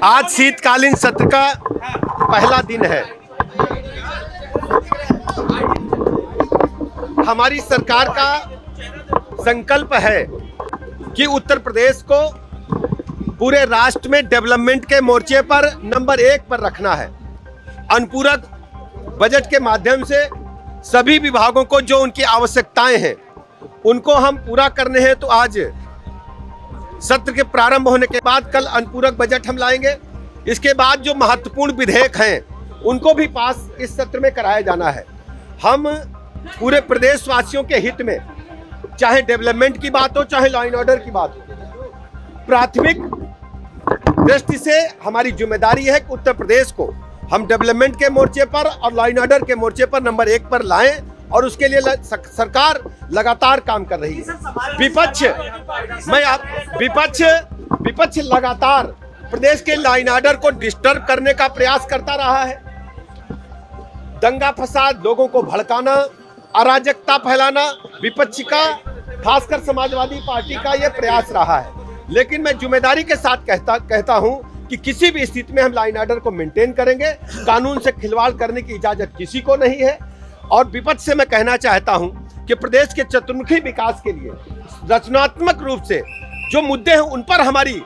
आज शीतकालीन सत्र का पहला दिन है। हमारी सरकार का संकल्प है कि उत्तर प्रदेश को पूरे राष्ट्र में डेवलपमेंट के मोर्चे पर नंबर 1 पर रखना है। अनुपूरक बजट के माध्यम से सभी विभागों को जो उनकी आवश्यकताएं हैं उनको हम पूरा करने हैं। तो आज सत्र के प्रारंभ होने के बाद कल अनुपूरक बजट हम लाएंगे। इसके बाद जो महत्वपूर्ण विधेयक हैं उनको भी पास इस सत्र में कराया जाना है। हम पूरे प्रदेशवासियों के हित में, चाहे डेवलपमेंट की बात हो चाहे लॉ एंड ऑर्डर की बात हो, प्राथमिक दृष्टि से हमारी जिम्मेदारी है कि उत्तर प्रदेश को हम डेवलपमेंट के मोर्चे पर और लॉ एंड ऑर्डर के मोर्चे पर नंबर 1 पर लाएं, और उसके लिए सरकार लगातार काम कर रही है। विपक्ष लगातार प्रदेश के लॉ एंड ऑर्डर को डिस्टर्ब करने का प्रयास करता रहा है। दंगा फसाद, लोगों को भड़काना, अराजकता फैलाना विपक्ष का, खासकर समाजवादी पार्टी का यह प्रयास रहा है। लेकिन मैं जिम्मेदारी के साथ कहता हूं कि किसी भी स्थिति में हम लॉ एंड ऑर्डर को मेंटेन करेंगे। कानून से खिलवाड़ करने की इजाजत किसी को नहीं है। और विपक्ष से मैं कहना चाहता हूं कि प्रदेश के चतुर्मुखी विकास के लिए रचनात्मक रूप से जो मुद्दे हैं उन पर हमारी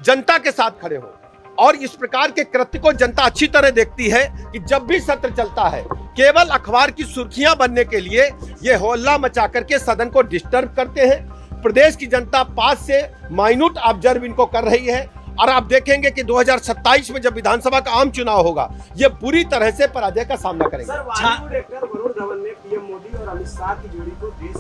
जनता के साथ खड़े हो। और इस प्रकार के कृत्य को जनता अच्छी तरह देखती है कि जब भी सत्र चलता है केवल अखबार की सुर्खियां बनने के लिए ये होल्ला मचा करके सदन को डिस्टर्ब करते हैं। प्रदेश की जनता पास से माइन्यूट ऑब्जर्व इनको कर रही है। और आप देखेंगे कि 2027 में जब विधानसभा का आम चुनाव होगा ये पूरी तरह से पराजय का सामना करेंगे। वरुण धवन ने पीएम मोदी और अमित शाह की जोड़ी को देश,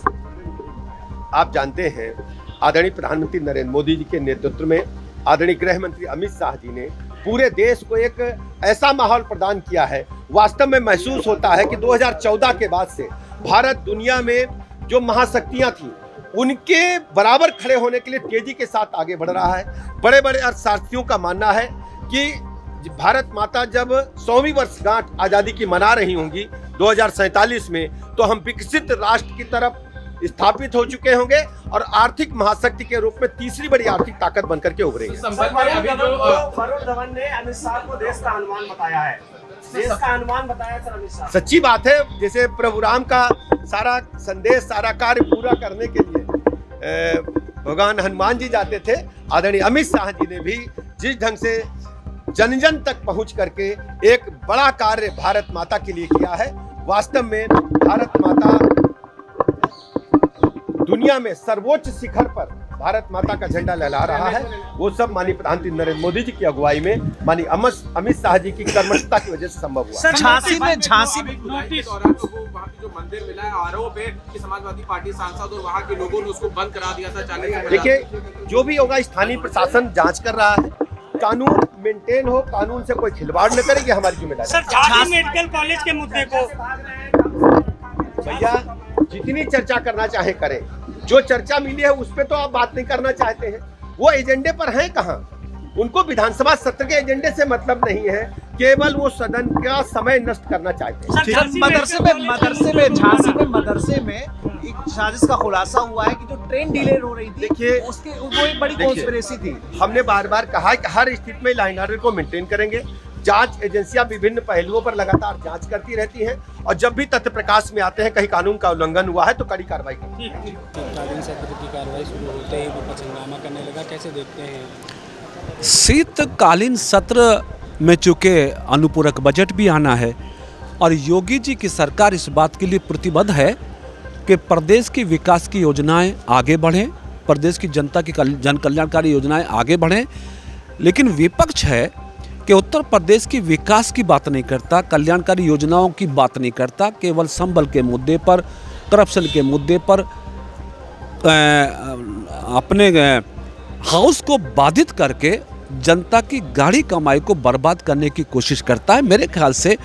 आप जानते हैं आदरणीय प्रधानमंत्री नरेंद्र मोदी जी के नेतृत्व में आदरणीय गृह मंत्री अमित शाह जी ने पूरे देश को एक ऐसा माहौल प्रदान किया है। वास्तव में महसूस होता है कि 2014 के बाद से भारत दुनिया में जो महाशक्तियां थी उनके बराबर खड़े होने के लिए तेजी के साथ आगे बढ़ रहा है। बड़े बड़े अर्थशास्त्रियों का मानना है कि भारत माता जब 100वीं वर्षगांठ आज़ादी की मना रही होंगी 2047 में, तो हम विकसित राष्ट्र की तरफ स्थापित हो चुके होंगे और आर्थिक महाशक्ति के रूप में तीसरी बड़ी आर्थिक ताकत बनकर के उभरेंगे। वरुण धवन ने अमित शाह को देश का हनुमान बताया है। देश का हनुमान बताया सर अमित शाह। सच्ची बात है। जैसे प्रभु राम का सारा संदेश, सारा कार्य पूरा करने के लिए भगवान हनुमान जी जाते थे, आदरणीय अमित शाह जी ने भी जिस ढंग से जन जन तक पहुंच करके एक बड़ा कार्य भारत माता के लिए किया है। वास्तव में भारत माता दुनिया में सर्वोच्च शिखर पर भारत माता का झंडा लहरा रहा है। वो सब माननीय प्रधानमंत्री नरेंद्र मोदी जी की अगुवाई में, माननीय अमित शाह जी की कर्मठता की वजह से संभव हुआ। झांसी में जो मंदिर मिला है आरोप है कि समाजवादी पार्टी सांसद और वहां के लोगों ने उसको बंद करा दिया था। 40 देखिए, जो भी होगा स्थानीय प्रशासन जांच कर रहा है। कानून मेंटेन हो, कानून से कोई खिलवाड़ न करे, ये हमारी जिम्मेदारी। सर, झांसी मेडिकल कॉलेज के मुद्दे को भैया जितनी चर्चा करना चाहे करें। जो चर्चा मिली है उस पर तो आप बात नहीं करना चाहते हैं। वो एजेंडे पर हैं कहाँ? उनको विधानसभा सत्र के एजेंडे से मतलब नहीं है, केवल वो सदन का समय नष्ट करना चाहते हैं। झांसी में मदरसे में एक साजिश का खुलासा हुआ है कि जो ट्रेन डिले हो रही थी, देखिए उसके वो एक बड़ी कॉन्स्पिरेसी थी। हमने बार बार कहा है कि हर स्थिति में लॉ एंड ऑर्डर को मेंटेन करेंगे। जांच एजेंसियां विभिन्न पहलुओं पर लगातार जांच करती रहती हैं और जब भी तथ्य प्रकाश में आते हैं कहीं कानून का उल्लंघन हुआ है तो कड़ी कार्रवाई करती है। शीतकालीन सत्र की कार्रवाई शुरू होते ही विपक्ष हंगामा करने लगा, कैसे देखते हैं? शीतकालीन सत्र में चूँकि अनुपूरक बजट भी आना है और योगी जी की सरकार इस बात के लिए प्रतिबद्ध है कि प्रदेश की विकास की योजनाएं आगे बढ़ें, प्रदेश की जनता की जन कल्याणकारी योजनाएं आगे बढ़ें। लेकिन विपक्ष है कि उत्तर प्रदेश की विकास की बात नहीं करता, कल्याणकारी योजनाओं की बात नहीं करता, केवल संबल के मुद्दे पर, करप्शन के मुद्दे पर अपने हाउस को बाधित करके जनता की गाढ़ी कमाई को बर्बाद करने की कोशिश करता है। मेरे ख्याल से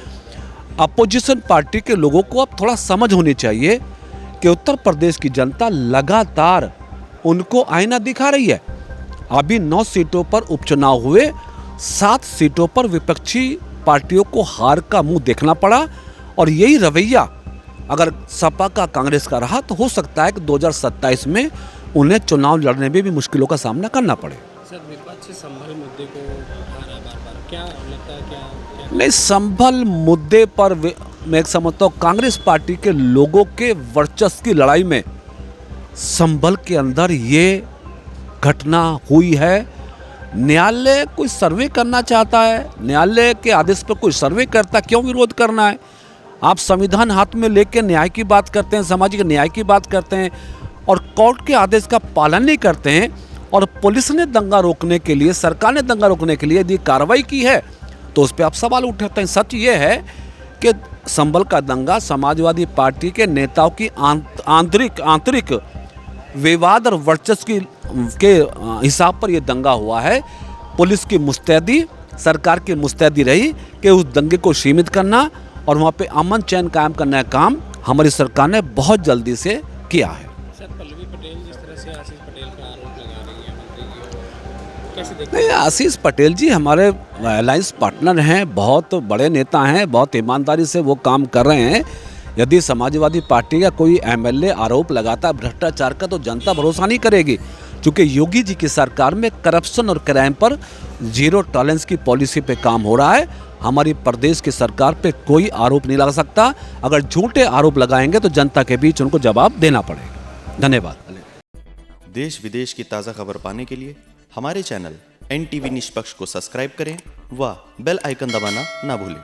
अपोजिशन पार्टी के लोगों को अब थोड़ा समझ होनी चाहिए कि उत्तर प्रदेश की जनता लगातार उनको आईना दिखा रही है। अभी 9 सीटों पर उपचुनाव हुए, 7 सीटों पर विपक्षी पार्टियों को हार का मुंह देखना पड़ा और यही रवैया अगर सपा का कांग्रेस का रहा तो हो सकता है कि 2027 में उन्हें चुनाव लड़ने में भी मुश्किलों का सामना करना पड़े। सर विपक्ष संभल मुद्दे को उठा रहा है बार बार, क्या लगता है क्या नहीं, संभल मुद्दे पर मैं समझता हूँ कांग्रेस पार्टी के लोगों के वर्चस्व की लड़ाई में संभल के अंदर ये घटना हुई है। न्यायालय कोई सर्वे करना चाहता है, न्यायालय के आदेश पर कोई सर्वे करता, क्यों विरोध करना है? आप संविधान हाथ में लेकर न्याय की बात करते हैं, सामाजिक न्याय की बात करते हैं और कोर्ट के आदेश का पालन नहीं करते हैं और पुलिस ने दंगा रोकने के लिए, सरकार ने दंगा रोकने के लिए यदि कार्रवाई की है तो उस पर आप सवाल उठाते हैं। सच ये है कि संभल का दंगा समाजवादी पार्टी के नेताओं की आंतरिक विवाद और वर्चस्व के हिसाब पर यह दंगा हुआ है। पुलिस की मुस्तैदी, सरकार की मुस्तैदी रही कि उस दंगे को सीमित करना और वहाँ पे अमन चैन कायम करने का काम हमारी सरकार ने बहुत जल्दी से किया है। सर पल्लवी पटेल जिस तरह से आशीष पटेल पर आरोप लगा रही है मंत्री की, कैसे देखते नहीं, आशीष पटेल जी हमारे अलायंस पार्टनर हैं, बहुत बड़े नेता हैं, बहुत ईमानदारी से वो काम कर रहे हैं। यदि समाजवादी पार्टी का कोई एमएलए आरोप लगाता है भ्रष्टाचार का तो जनता भरोसा नहीं करेगी, क्योंकि योगी जी की सरकार में करप्शन और क्राइम पर जीरो टॉलरेंस की पॉलिसी पे काम हो रहा है। हमारी प्रदेश की सरकार पे कोई आरोप नहीं लगा सकता। अगर झूठे आरोप लगाएंगे तो जनता के बीच उनको जवाब देना पड़ेगा। धन्यवाद। देश विदेश की ताज़ा खबर पाने के लिए हमारे चैनल NTV निष्पक्ष को सब्सक्राइब करें व बेल आइकन दबाना ना भूलें।